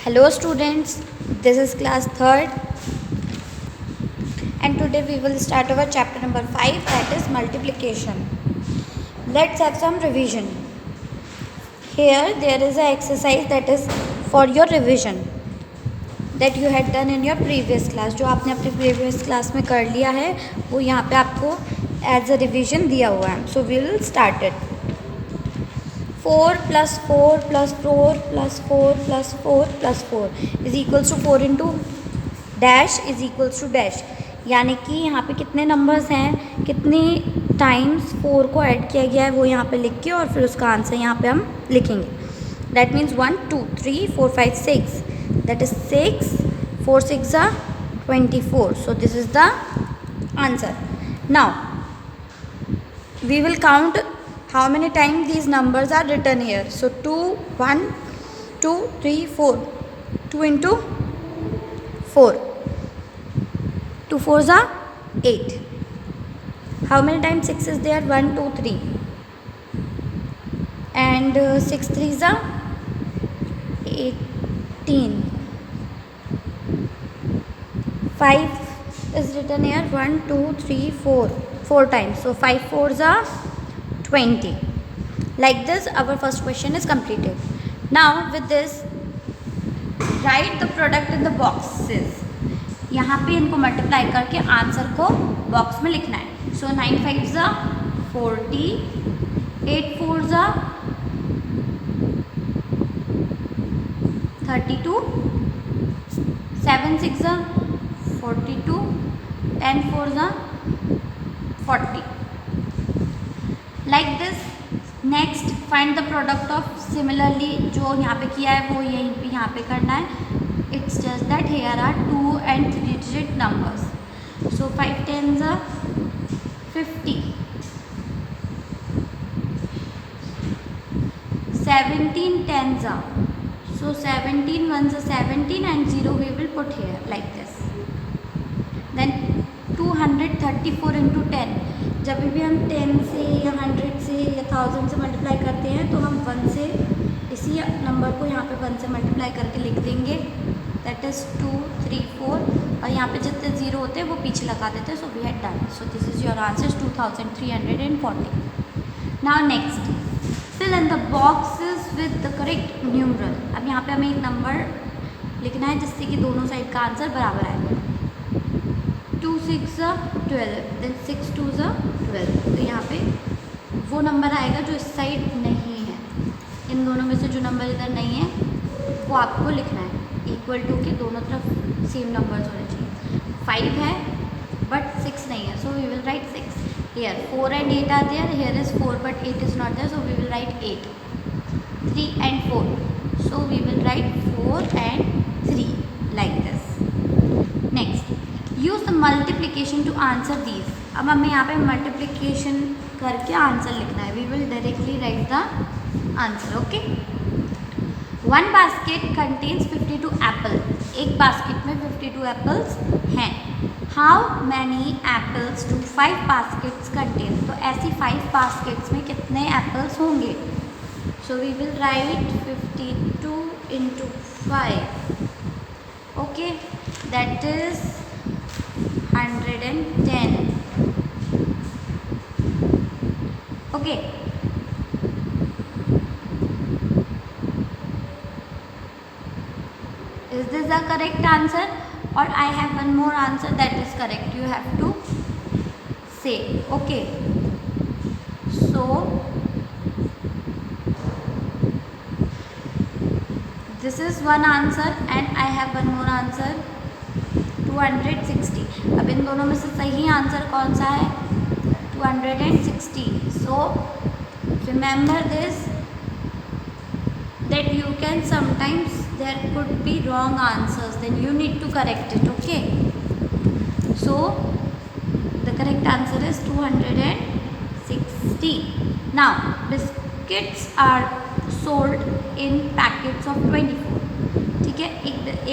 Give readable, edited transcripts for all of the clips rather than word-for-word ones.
Hello students, this is class 3rd and today we will start our chapter number 5, that is multiplication. Let's have some revision. Here there is an exercise that is for your revision that you had done in your previous class. जो आपने अपने previous class में कर लिया है वो यहाँ पे आपको as a revision दिया हुआ है. So we will start it. 4 plus 4 plus 4 plus 4 plus 4 plus 4 is equals to 4 into dash is equals to dash. यानी कि यहाँ पे कितने नंबर्स हैं, कितनी टाइम्स 4 को ऐड किया गया है वो यहाँ पे लिख के और फिर उसका आंसर यहाँ पे हम लिखेंगे. That means 1 2 3 4 5 6, that is 6 4 6 are 24. So this is the answer. Now we will count how many times these numbers are written here. So 2 1 2 3 4, 2 into 4, 2 4s are 8. How many times 6 is there? 1 2 3, and 6 3s are 18. 5 is written here 1 2 3 4 times. So 5 4s are 20. Like this our first question is completed. Now with this write the product in the boxes. यहाँ पे इनको multiply करके answer को box में लिखना है. सो 9 5s are 40, 8 4s are 32, 7 6s are 42, 10 4s are 40. Like this. Next find the product of similarly जो यहाँ पे किया है वो यहीं पे यहाँ पे करना है. It's just that here are 2 and 3 digit numbers. So 5 10s are 50, 17 10s are, so 17 ones are 17 and 0 we will put here like this. Then 234 into 10. जब भी हम 10 से या 100 से या 1000 से मल्टीप्लाई करते हैं तो हम 1 से इसी नंबर को यहाँ पे 1 से मल्टीप्लाई करके लिख देंगे. दैट इज़ 2 3 4 और यहाँ पे जितने ज़ीरो होते हैं वो पीछे लगा देते हैं. So we had done. So this is your answer 2340. Now next fill in the boxes with the correct numeral. अब यहाँ पे हमें एक नंबर लिखना है जिससे कि दोनों साइड का आंसर बराबर आएगा. 2 6 12, देन 6 2 12. तो यहाँ पे वो नंबर आएगा जो इस साइड नहीं है. इन दोनों में से जो नंबर इधर नहीं है वो आपको लिखना है. इक्वल टू के दोनों तरफ सेम नंबर्स होने चाहिए. 5 है बट 6 नहीं है, so we will write 6. Here 4 and 8 are there. Here is 4 but 8 is not there, so we will write 8. 3 and 4, so we will write 4 and 3 like this. Next use the multiplication to answer these. अब हमें यहाँ पे multiplication करके answer लिखना है. We will directly write the answer. Okay. 1 basket contains 52 apple. एक basket में 52 apples हैं. How many apples to 5 baskets contain. तो ऐसी 5 baskets में कितने एप्पल्स होंगे. So we will write 52 into 5. Okay, that is 110. Okay. Is this the correct answer or I have one more answer that is correct? You have to say. Okay. So this is one answer and I have one more answer. 260. अब इन दोनों में से सही answer कौन सा है? 260. So remember this, that you can sometimes there could be wrong answers, then you need to correct it. Okay. So the correct answer is 260. Now biscuits are sold in packets of 24. ठीक है,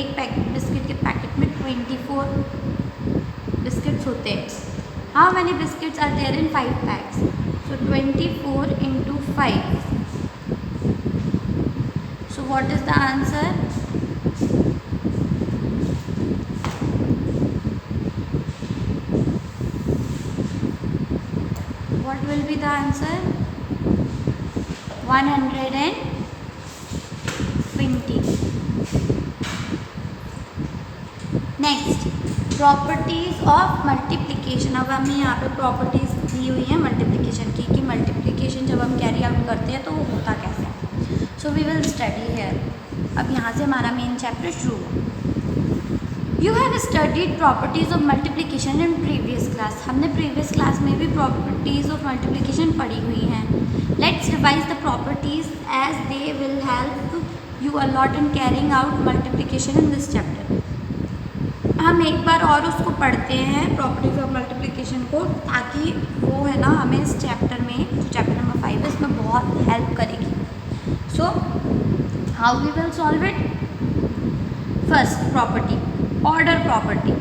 एक packet biscuit के packet में 24 biscuits होते हैं. How many biscuits are there in 5 packs? So 24 into 5. So what is the answer? be the answer? 120. Next, properties of multiplication. अब हमें यहाँ पे प्रॉपर्टीज़ दी हुई है मल्टीप्लिकेशन की, कि मल्टीप्लिकेशन जब हम कैरी आउट करते हैं तो वो होता कैसे है। So we will study here. अब यहाँ से हमारा मेन चैप्टर शुरू हुआ। You have studied properties of multiplication in previous class. हमने प्रीवियस क्लास में भी प्रॉपर्टीज़ ऑफ मल्टीप्लिकेशन पढ़ी हुई हैं। Let's revise the properties as they will help you a lot in carrying out multiplication in this chapter. हम एक बार और उसको पढ़ते हैं प्रॉपर्टीज ऑफ मल्टीप्लिकेशन को, ताकि वो है ना हमें इस चैप्टर में, जो चैप्टर नंबर 5 है, इसमें बहुत हेल्प करेगी। So how we will solve it? First property, order property,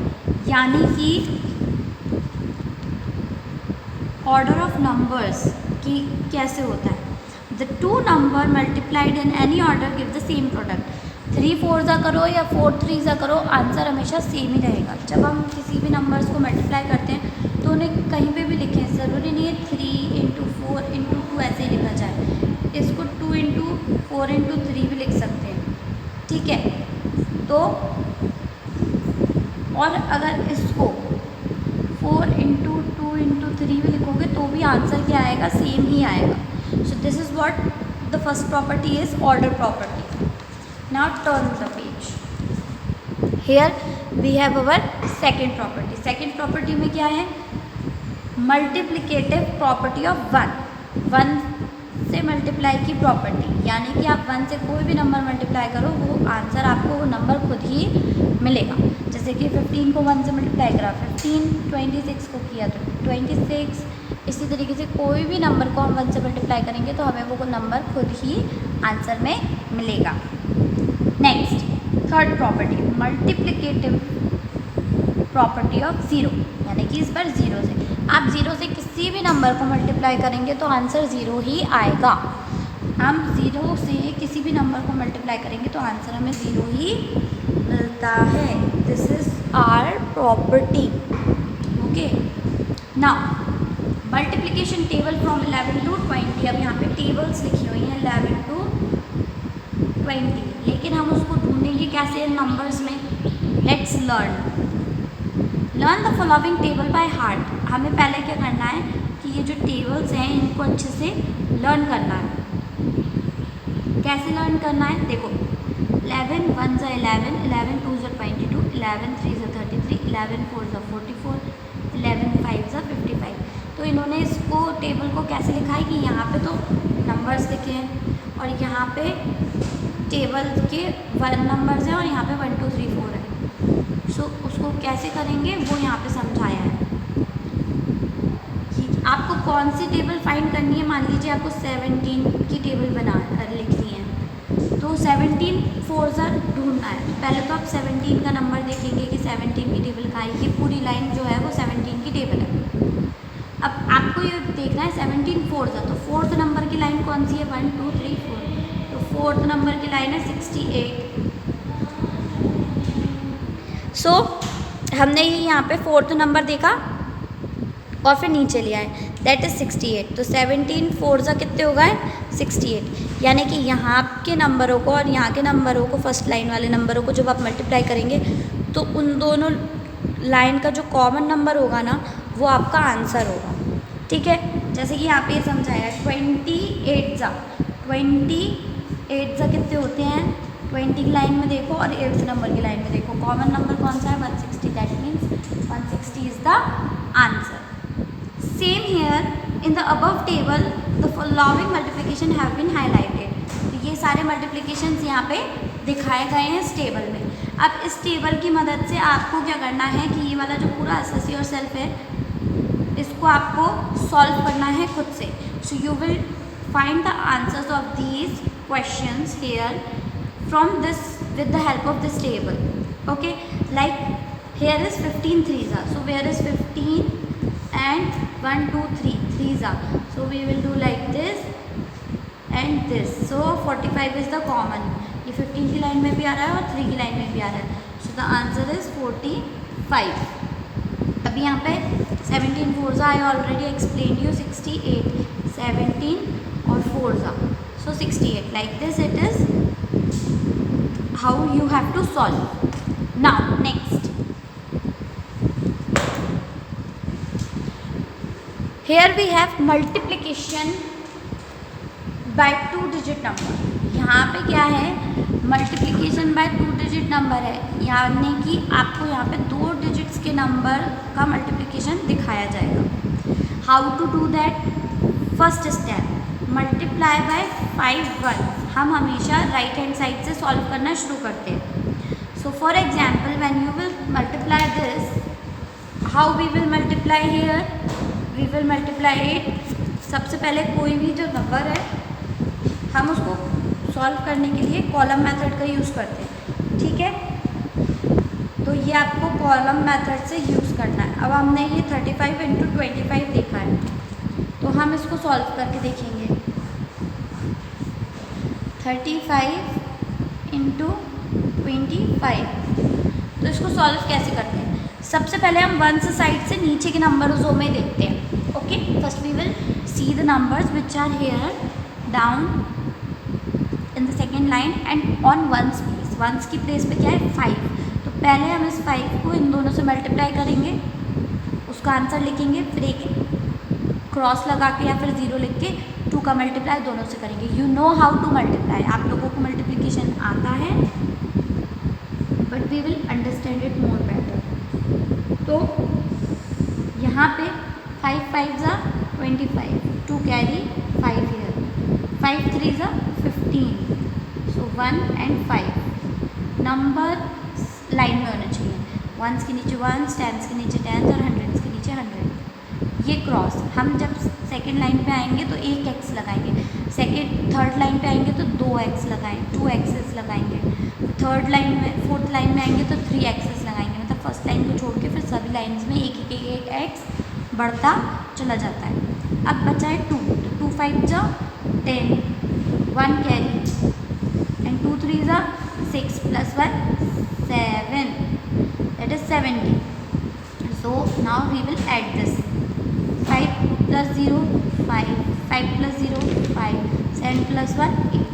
यानी कि ऑर्डर ऑफ नंबर्स की कैसे होता है। The two number multiplied in any order give the same product. 3 4 ज़ा करो या 4 3 ज़ा करो, आंसर हमेशा सेम ही रहेगा। जब हम किसी भी नंबर्स को मल्टीप्लाई करते हैं तो उन्हें कहीं पे भी लिखें, ज़रूरी नहीं है 3 × 4 × 2 ऐसे ही लिखा जाए। इसको 2 × 4 × 3 भी लिख सकते हैं, ठीक है। तो और अगर इसको 4 × 2 × 3 भी लिखोगे तो भी आंसर क्या आएगा? सेम ही आएगा। सो this is what the first property is, order property. Now turn the page. Here we have our second property. Second property में क्या है? Multiplicative property of 1. 1 से मल्टीप्लाई की प्रॉपर्टी, यानी कि आप 1 से कोई भी नंबर मल्टीप्लाई करो, वो आंसर आपको वो नंबर खुद ही मिलेगा। जैसे कि 15 को 1 से मल्टीप्लाई करा, 15, 26 को किया तो 26। इसी तरीके से कोई भी नंबर को हम 1 से मल्टीप्लाई करेंगे तो हमें वो नंबर खुद ही आंसर में मिलेगा। Next, third property, multiplicative property of 0, यानी कि इस बार 0 से आप 0 से किसी भी नंबर को मल्टीप्लाई करेंगे तो आंसर 0 ही आएगा। हम 0 से किसी भी नंबर को मल्टीप्लाई करेंगे तो आंसर हमें 0 ही मिलता है। This is our property. Okay, now multiplication table from 11 to 20। अब यहाँ पे टेबल्स लिखी हुई हैं 11 to 20, लेकिन हम उसको ढूंढेंगे कैसे नंबर्स में। Let's learn the following table by heart. हमें पहले क्या करना है कि ये जो टेबल्स हैं इनको अच्छे से लर्न करना है। कैसे लर्न करना है? देखो, 11 1 ज़ा 11, 11 2 ज़ा 22, 11 3 ज़ा 33, 11 4 ज़ा 44, 11 5 ज़ा 55। तो इन्होंने इसको टेबल को कैसे लिखा है कि यहाँ पे तो नंबर्स लिखे हैं और यहाँ पे टेबल के 1 नंबर्स हैं और यहाँ पे 1 2 3 4 है। सो उसको कैसे करेंगे वो यहाँ पे समझाया है कि आपको कौन सी टेबल फाइंड करनी है। मान लीजिए आपको 17 की टेबल लिखनी है, तो 17 4 ज़ा ढूंढना है। पहले तो आप 17 का नंबर देखेंगे कि 17 की टेबल कहाँ है। ये पूरी लाइन जो है वो 17 की टेबल है। अब आपको ये देखना है 17 4 ज़ा, तो 4th नंबर की लाइन कौन सी है? 1 2 3 4, तो 4th नंबर की लाइन है 68। सो हमने ये यहाँ पे 4th नंबर देखा और फिर नीचे लिया है, दैट इज़ 68। तो 17 4 ज़ा कितने हो गए? 68। यानी कि यहाँ के नंबरों को और यहाँ के नंबरों को, फर्स्ट लाइन वाले नंबरों को जब आप मल्टीप्लाई करेंगे तो उन दोनों लाइन का जो कॉमन नंबर होगा ना वो आपका आंसर होगा, ठीक है। जैसे कि यहाँ पे ये समझाया 28 ज़ा, 28 ज़ा कितने होते हैं? 20 की लाइन में देखो और 8th नंबर की लाइन में देखो, कॉमन नंबर कौन सा है? 160। That means 160 is the answer. Same here in the above table the following multiplication have been highlighted. तो ये सारे मल्टीप्लिकेशंस यहाँ पे दिखाए गए हैं इस टेबल में। अब इस टेबल की मदद से आपको क्या करना है कि ये वाला जो पूरा एसएससी और सेल्फ है इसको आपको सॉल्व करना है खुद से। So you will find the answers of these questions here from this with the help of this table. Okay, like here is 15 3s are, so where is 15 and 1 2 3 3s are, so we will do like this and this. So 45 is the common, ये 15 की line में भी आ रहा है और 3 की line में भी आ रहा है, so the answer is 45. अभी यहाँ पे 17 4 आई ऑलरेडी एक्सप्लेन यू 68, 17 और 4 so 68. Like this it is how you have to solve. Now next, here we have multiplication by 2 digit number. यहाँ पे क्या है, मल्टीप्लिकेशन बाय 2 डिजिट नंबर है, यानी कि आपको यहाँ पे 2 डिजिट्स के नंबर का मल्टीप्लिकेशन दिखाया जाएगा. How to do that? First step, multiply by 5 ones. हम हमेशा राइट हैंड साइड से सॉल्व करना शुरू करते हैं. So for example when you will multiply this, how we will multiply here? We will multiply it. सबसे पहले कोई भी जो नंबर है हम उसको सॉल्व करने के लिए कॉलम मेथड का यूज़ करते हैं. ठीक है, तो ये आपको कॉलम मेथड से यूज़ करना है. अब हमने ये 35 इंटू 25 देखा है, तो हम इसको सॉल्व करके देखेंगे. 35 इंटू 25, तो इसको सॉल्व कैसे करते हैं? सबसे पहले हम वंस साइड से नीचे के नंबरों में देखते हैं. Okay, first we will see the numbers which are here down in the second line and on ones place. Ones की प्लेस पे क्या है? 5. तो पहले हम इस 5 को इन दोनों से मल्टीप्लाई करेंगे, उसका आंसर लिखेंगे, फिर एक क्रॉस लगा के या फिर 0 लिख के 2 का मल्टीप्लाई दोनों से करेंगे. You know how to multiply. आप लोगों को मल्टीप्लिकेशन आता है, but we will understand it more better. तो यहाँ पे 5 5 ज़ा 25, 2 कैरी 5 here, 5 3 ज़ा 15, सो 1 and 5 नंबर लाइन में होना चाहिए. वंस के नीचे वंस, टेंस के नीचे टेंस और हंड्रेड्स के नीचे 100. ये क्रॉस हम जब सेकेंड लाइन पे आएंगे तो 1 एक्स लगाएंगे, थर्ड लाइन पे आएंगे तो 2 एक्स लगाएंगे, 2 एक्सेस लगाएंगे, थर्ड लाइन में फोर्थ लाइन में आएंगे तो 3 एक्सेस लगाएंगे. मतलब फर्स्ट लाइन को छोड़ के फिर सभी लाइन्स में एक एक्स बढ़ता चला जाता है. अब बचा है 2, 2 5 ज़ा 10, 1 कैरी एंड 2 3 ज़ा 6 plus 1 7, that is 70. So now we will add this. 5 plus 0 5, 5 plus 0 5, 7 plus 1 8.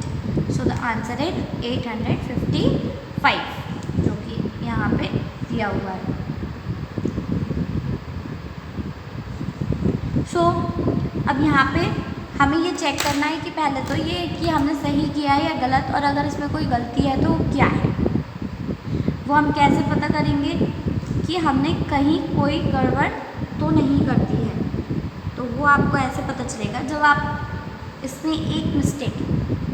So the answer is 855, जो कि यहाँ पे दिया हुआ है. सो अब यहाँ पे हमें ये चेक करना है कि पहले तो ये कि हमने सही किया है या गलत, और अगर इसमें कोई गलती है तो क्या है. वो हम कैसे पता करेंगे कि हमने कहीं कोई गड़बड़ तो नहीं कर दी है? तो वो आपको ऐसे पता चलेगा जब आप इसमें एक मिस्टेक,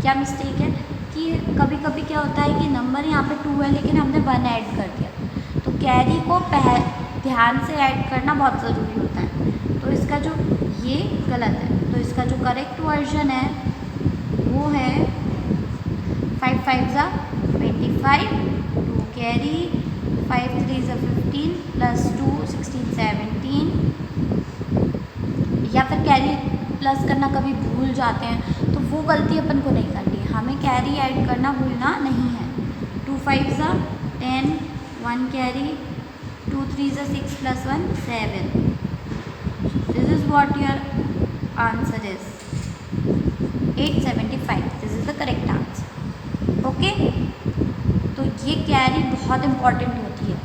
क्या मिस्टेक है कि कभी कभी क्या होता है कि नंबर यहाँ पे 2 है लेकिन हमने 1 ऐड कर दिया. तो कैरी को ध्यान से ऐड करना बहुत ज़रूरी होता है. तो इसका जो ये गलत है, तो इसका जो करेक्ट वर्जन है वो है 5 5 ज़ा 25, 2 कैरी, 5 3 ज़ा 15 प्लस 2 16 17. या फिर कैरी प्लस करना कभी भूल जाते हैं तो वो गलती अपन को नहीं करनी है. हमें कैरी ऐड करना भूलना नहीं है. 2 5 ज़ा 10, 1 कैरी, 2 3 ज़ा 6 plus 1 7. This is what your answer is. 875. This is the correct answer. Okay? तो ये कैरी बहुत इम्पॉर्टेंट होती है.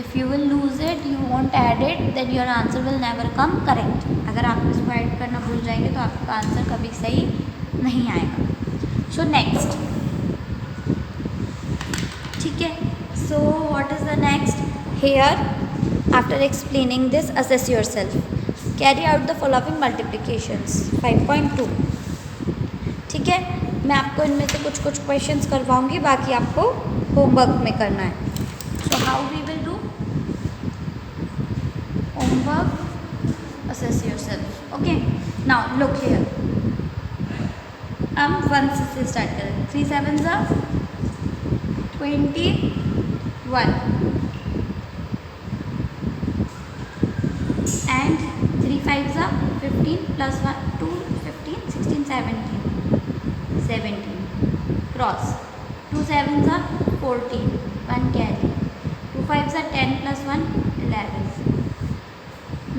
If you will lose it, you won't add it, then your answer will never come correct. अगर आप इसको add करना भूल जाएंगे तो आपका आंसर कभी सही नहीं आएगा. So next. ठीक है. So what is the next? Here, after explaining this, assess yourself. Carry out the following multiplications. 5.2. ठीक है, मैं आपको इनमें से कुछ क्वेश्चंस करवाऊंगी, बाकी आपको होमवर्क में करना है. So how we will do homework? assess yourself. Okay, now look here. हम 1 से स्टार्ट करें. 3 7 ज़ा 21 and 3 5 ज़ा 15 plus 1 2 15 16 17 क्रॉस. 2 7 ज़ा 14, 1 कैरी. 2 5 ज़ा 10 plus 1 11.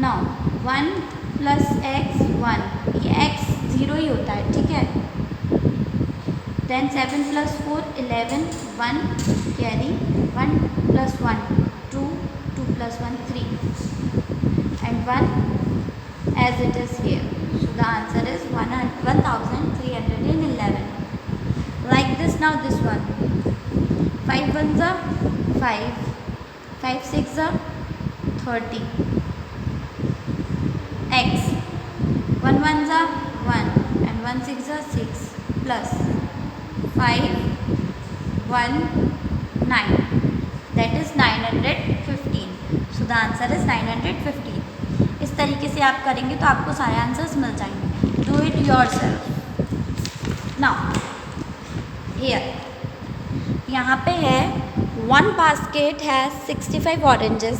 नाउ 1 प्लस एक्स 1, ये एक्स 0 ही होता है, ठीक है। Then 7 plus 4 11, 1 carry, 1 plus 1 2, 2 plus 1 3 and 1 as it is here. So the answer is 1311. Like this, now this one. 5 ones are 5, 5 6 are 30. X 1 ones are 1 and 1 6 are 6 plus 5 1 9. That is 915. So the answer is 915. इस तरीके से आप करेंगे तो आपको सारे answers मिल जाएंगे. Do it yourself. Now here यहाँ पे है one basket has 65 oranges.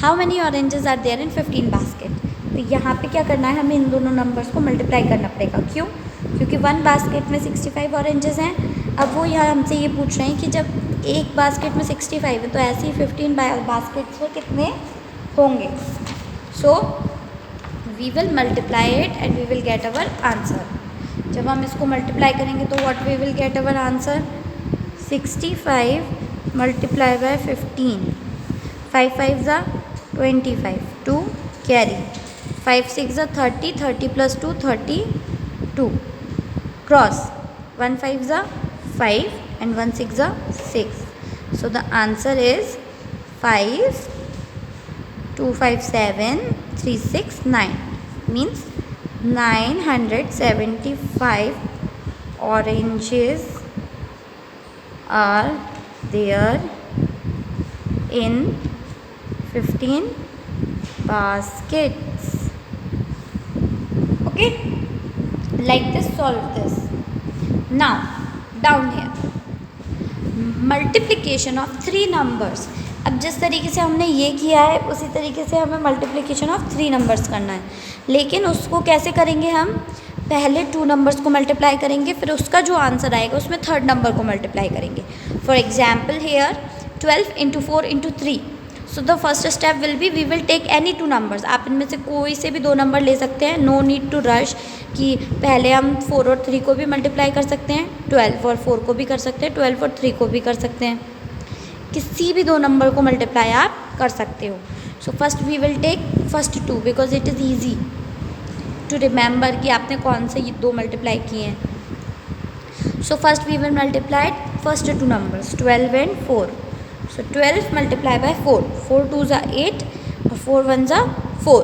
How many oranges are there in 15 basket? तो यहाँ पे क्या करना है, हमें इन दोनों नंबर्स को मल्टीप्लाई करना पड़ेगा. क्यों? क्योंकि वन बास्केट में 65 ऑरेंजेस हैं. अब वो यहाँ हमसे ये पूछ रहे हैं कि जब एक बास्केट में 65 है तो ऐसे ही 15 बास्केट्स में कितने होंगे. So we will multiply it and we will get our answer. जब हम इसको मल्टीप्लाई करेंगे तो what we will get our answer. 65 multiply by 15. 5 5 are 25. 2 carry. 5 6 are 30. 30 plus 2 32. Cross. 1 5 are 5 and 1 6 are 6. So the answer is 5 2 5 7 3 6 9. Means 975 oranges are there in 15 baskets. Okay, like this, solve this. Now down here, multiplication of 3 numbers. अब जिस तरीके से हमने ये किया है उसी तरीके से हमें मल्टीप्लिकेशन ऑफ 3 नंबर्स करना है. लेकिन उसको कैसे करेंगे, हम पहले 2 नंबर्स को मल्टीप्लाई करेंगे, फिर उसका जो आंसर आएगा उसमें थर्ड नंबर को मल्टीप्लाई करेंगे. For example here 12 into 4 into 3. So the first step will be we will take any 2 numbers. आप इनमें से कोई से भी 2 नंबर ले सकते हैं. नो नीड टू रश कि पहले हम 4 और 3 को भी मल्टीप्लाई कर सकते हैं, 12 और 4 को भी कर सकते हैं, 12 और 3 को भी कर सकते हैं. किसी भी 2 नंबर को मल्टीप्लाई आप कर सकते हो. So first we will take first 2 because it is easy to remember कि आपने कौन से 2 मल्टीप्लाई किए हैं. So first we will multiply first 2 numbers 12 and 4. So 12 multiply by 4. 4 2s are 8 और 4 1s are 4.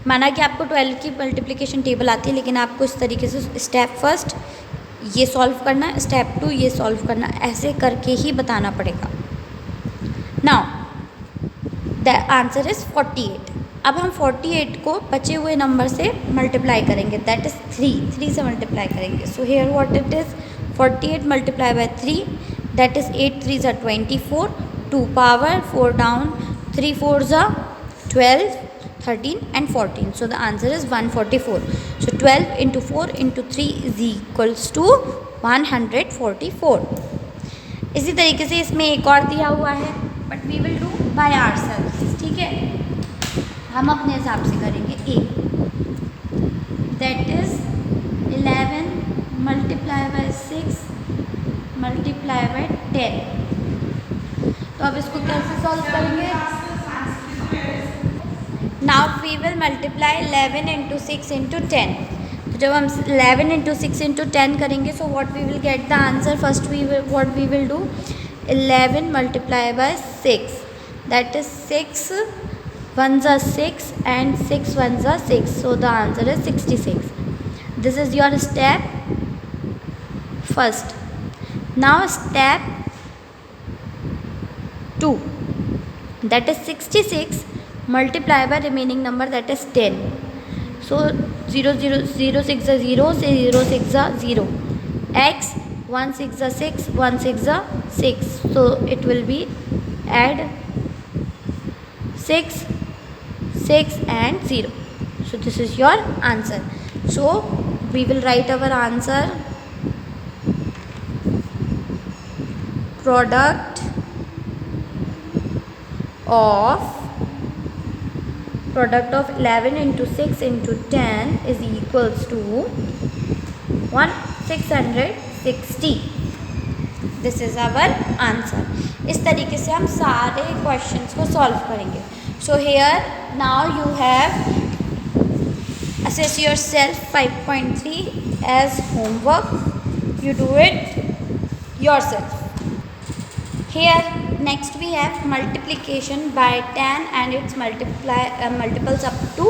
माना कि आपको 12 की मल्टीप्लिकेशन टेबल आती है, लेकिन आपको इस तरीके से स्टेप फर्स्ट ये सॉल्व करना, स्टेप 2 ये सॉल्व करना, ऐसे करके ही बताना पड़ेगा. Now the answer is 48. अब हम 48 को बचे हुए नंबर से मल्टीप्लाई करेंगे, दैट इज़ 3 से मल्टीप्लाई करेंगे. So hair what it is 48 multiply by 3, that is 8 3s are 24. 2 power 4 down, 3 4s are 12, 13 and 14. So the answer is 144. So 12 into 4 into 3 is equals to 144. इसी तरीके से इसमें एक और दिया हुआ है, but we will do by ourselves. ठीक है, हम अपने हिसाब से करेंगे. A that is 11 multiply by 6 multiply by 10. तो अब इसको कैसे सॉल्व करेंगे. Now we will multiply 11 into 6 into 10. तो जब हम 11 इंटू 6 इंटू 10 करेंगे, so what we will get the answer. First we will what we will do 11 multiply by 6, that is 6 1s are 6 and 6 1s are 6. So the answer is 66. This is your step first. Now step 2, that is 66 multiply by remaining number, that is 10. So 0 0 0 6 are 0, say 0 6 are 0. X 1 6 are 6, 1 6 are 6. So it will be add 6 6 and 0. So this is your answer. So we will write our answer. Product of Product of 11 into 6 into 10 is equals to 660. This is our answer. इस तरीके से हम सारे questions को solve करेंगे। So here now you have assess yourself 5.3 as homework. You do it yourself. Here next we have multiplication by 10 and its multiples up to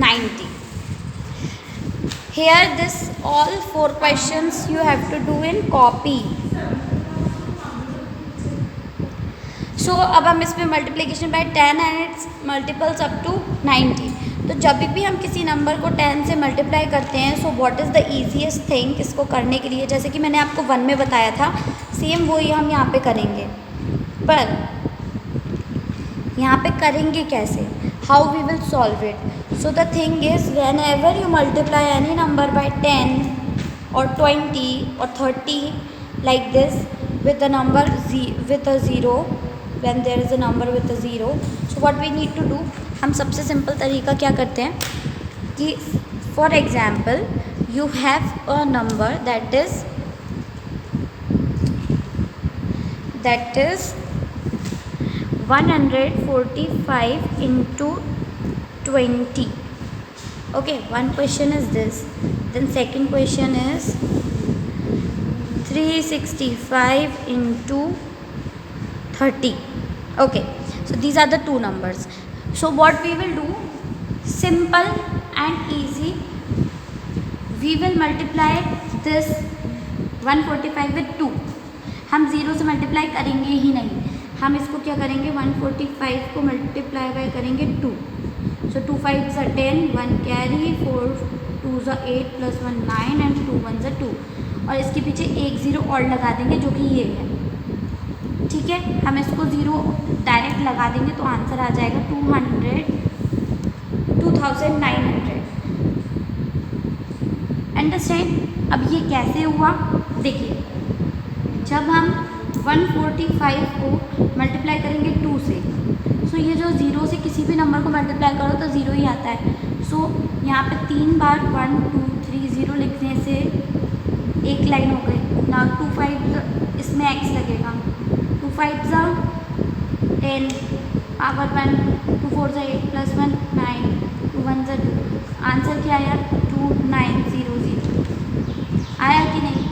90. Here this all 4 questions you have to do in copy. So अब हम इसमें multiplication by 10 and its multiples up to 90। तो जब भी हम किसी number को 10 से मल्टीप्लाई करते हैं, so what is the easiest thing इसको करने के लिए, जैसे कि मैंने आपको 1 में बताया था, सेम वही हम यहाँ पे करेंगे। पर यहाँ पे करेंगे कैसे, how we will solve it. So the thing is whenever you multiply any number by 10 और 20 और 30 like this with a number with a zero, when there is a number with a zero, so what we need to do, हम सबसे simple तरीका क्या करते हैं कि for example you have a number that is 145 into 20. Okay, one question is this, then second question is 365 into 30. Okay, so these are the two numbers. So what we will do, simple and easy, we will multiply this 145 with 2. हम 0 से multiply करेंगे ही नहीं, हम इसको क्या करेंगे, 145 को multiply by करेंगे 2. So 2 5s are 10, 1 carry, 4 2s are 8 plus 1 9 and 2 1s are 2. और इसके पीछे एक 0 और लगा देंगे जो कि ये है। ठीक है, हम इसको 0 डायरेक्ट लगा देंगे तो आंसर आ जाएगा 2900। अंडरस्टैंड। अब ये कैसे हुआ देखिए, जब हम 145 को मल्टीप्लाई करेंगे 2 से, सो ये जो 0 से किसी भी नंबर को मल्टीप्लाई करो तो 0 ही आता है। सो यहाँ पे 3 बार 1 2 3 0 लिखने से एक लाइन हो गई ना। 2 5 इसमें x लगेगा, 2 5s are 10 power 1, 2 4s are 8 plus 1 9, 2 1s are 2। Answer क्या आया, 2900 आया कि नहीं।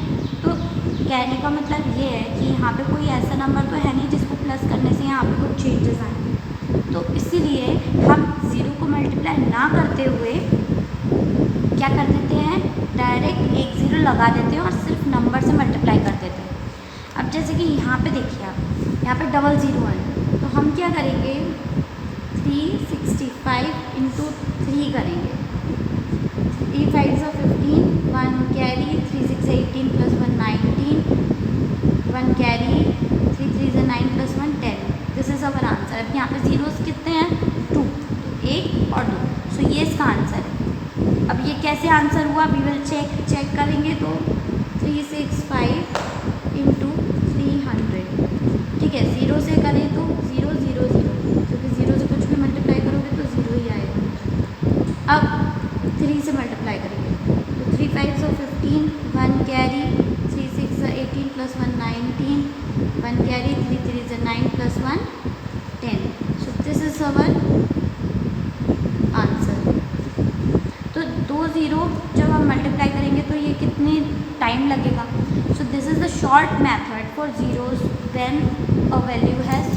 तो कहने का मतलब ये है कि यहाँ पे कोई ऐसा नंबर तो है नहीं जिसको प्लस करने से यहाँ पे कुछ चेंजेस आए। तो इसीलिए हम 0 को मल्टीप्लाई ना करते हुए क्या कर देते हैं, डायरेक्ट एक 0 लगा देते हैं और सिर्फ नंबर से मल्टीप्लाई कर देते हैं। अब जैसे कि यहाँ पे देखिए आप, यहाँ पे 00 है, तो हम क्या करेंगे, 365 into 3 करेंगे। 3 5s are 15, 1 carry, 3 6 18 plus 1 19, 1 carry, 3 3s are 9 plus 1 10। This is our answer. अब यहाँ पे जीरोस कितने हैं, 2, 1 और 2। सो ये इसका आंसर है। अब ये कैसे आंसर हुआ, वी विल चेक करेंगे तो 365 into 300। ठीक है, 0 से करें तो 0 0 0, क्योंकि 0 से कुछ भी मल्टीप्लाई करोगे तो 0 ही आएगा। अब 3 से मल्टीप्लाई करेंगे तो 3 5s are 15, 1 carry, 3 6s are 18 plus 1 19, 1 carry, 3 3s are 9 plus 1 10। So this is our answer. तो 2 0 जब हम मल्टीप्लाई करेंगे तो ये कितने टाइम लगेगा। सो this is the short method for zeros when a value has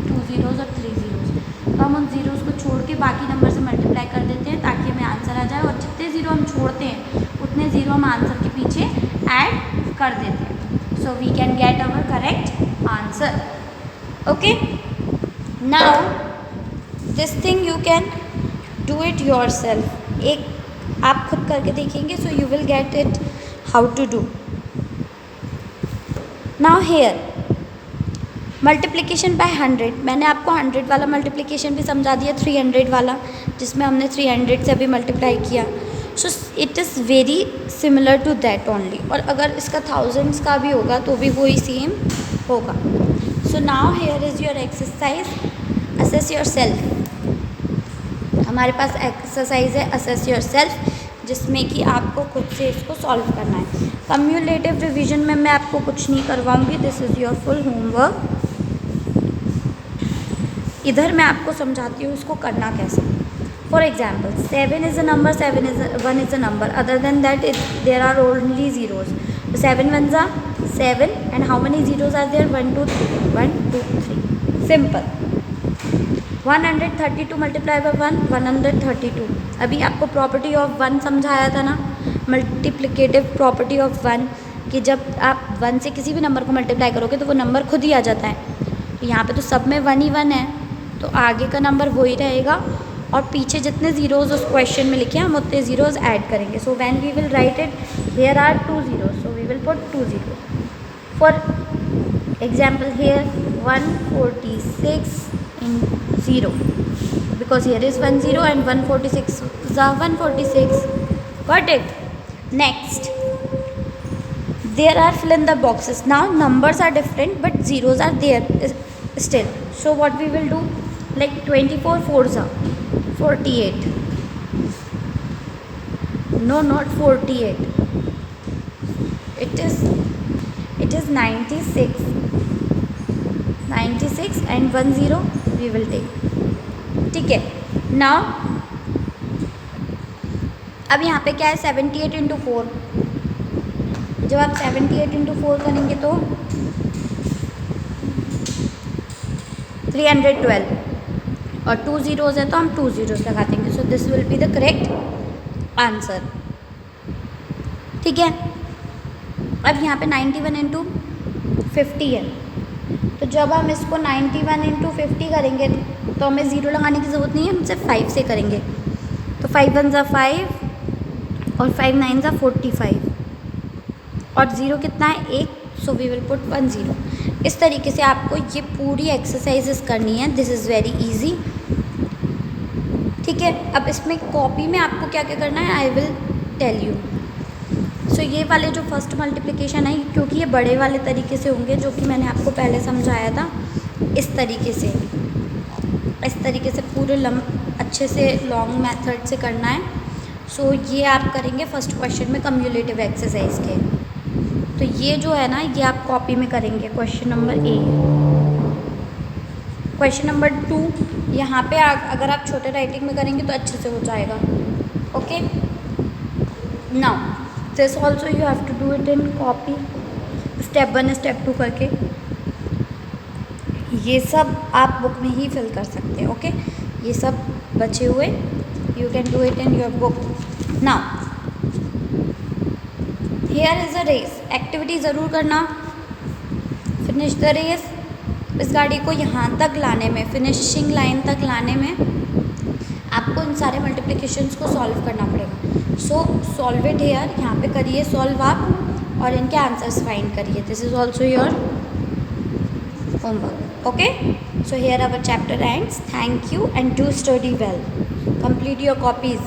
2 zeros और 3 zeros। तो हम उन जीरोज़ को छोड़ के बाकी नंबर से मल्टीप्लाई कर देते हैं ताकि हमें आंसर आ जाए, और जितने ज़ीरो हम छोड़ते हैं उतने ज़ीरो हम आंसर के पीछे ऐड कर देते हैं। So we can get our correct answer. Okay, now this thing you can do it yourself. एक आप खुद करके देखेंगे, so you will get it how to do. Now here multiplication by 100, मैंने आपको 100 वाला मल्टीप्लिकेशन भी समझा दिया, 300 वाला जिसमें हमने 300 से अभी मल्टीप्लाई किया। So it is very similar to that only. और अगर इसका थाउजेंड्स का भी होगा तो भी वही सेम होगा। So now here is your exercise, assess your self. हमारे पास एक्सरसाइज है असेस योर सेल्फ, जिसमें कि आपको खुद से इसको सॉल्व करना है। कम्युलेटिव रिवीजन में मैं आपको कुछ नहीं करवाऊंगी, this is your full homework. इधर मैं आपको समझाती हूँ इसको करना कैसे। For example 7 is a number, 1 is a number, other than that there are only zeros. 7 1 ज़ा 7 and how many zeros are there? 1 2 3, 1 2 3, simple. 132 multiply by 1, 132। अभी आपको प्रॉपर्टी ऑफ 1 समझाया था ना, मल्टीप्लिकेटिव प्रॉपर्टी ऑफ 1, कि जब आप 1 से किसी भी नंबर को मल्टीप्लाई करोगे तो वो नंबर खुद ही आ जाता है। यहाँ पे तो सब में 1 ही 1 है, तो आगे का नंबर वही रहेगा, और पीछे जितने ज़ीरोज़ उस क्वेश्चन में लिखे हम उतने ज़ीरोज़ ऐड करेंगे। So when we will write it, here are 2 zeros, so we will put 2 zeros. For example here 146 in 0, because here is 1 0 and 146 is 146. Got it? Next, there are fill in the boxes. Now numbers are different but zeros are there still. So what we will do, like 24 4s are 48. No, not 48. It is 96. 96 and 1 0 we will take. ठीक है। Now अब यहाँ पे क्या है, 78 into 4। जब आप 78 into 4 करेंगे तो 312, और 2 ज़ीरोज़ है तो हम 2 ज़ीरोज़ लगा देंगे। So this will be the correct answer. ठीक है। अब यहाँ पे 91 इंटू 50 है, तो जब हम इसको 91 इंटू 50 करेंगे तो हमें ज़ीरो लगाने की ज़रूरत नहीं है, हम सिर्फ 5 से करेंगे। तो 5 1 ज़ा 5 और 5 9 ज़ा 45, और ज़ीरो कितना है? 1। So we will put 1 0। इस तरीके से आपको ये पूरी एक्सरसाइजेस करनी है। This is very easy. ठीक है। अब इसमें कॉपी में आपको क्या क्या करना है, आई विल टेल यू। सो ये वाले जो फर्स्ट मल्टीप्लिकेशन है, क्योंकि ये बड़े वाले तरीके से होंगे जो कि मैंने आपको पहले समझाया था, इस तरीके से पूरे अच्छे से लॉन्ग मेथड से करना है। सो ये आप करेंगे फर्स्ट क्वेश्चन में कम्युलेटिव एक्सरसाइज के। तो ये जो है ना, ये आप कॉपी में करेंगे question number A. Question number 2 यहाँ पे अगर आप छोटे राइटिंग में करेंगे तो अच्छे से हो जाएगा। Okay. Now this also you have to do it in copy, step 1 step 2 करके। ये सब आप बुक में ही फिल कर सकते हैं। ओके। ये सब बचे हुए you can do it in your book. Now here is a race. Activity ज़रूर करना। Finish the race. इस गाड़ी को यहाँ तक लाने में, फिनिशिंग लाइन तक लाने में आपको इन सारे मल्टीप्लिकेशंस को सॉल्व करना पड़ेगा। सो सॉल्व इट हियर, यहाँ पे करिए सॉल्व आप, और इनके आंसर्स फाइंड करिए। This is also your homework. Okay. So here our chapter ends. Thank you and do study well. Complete your copies.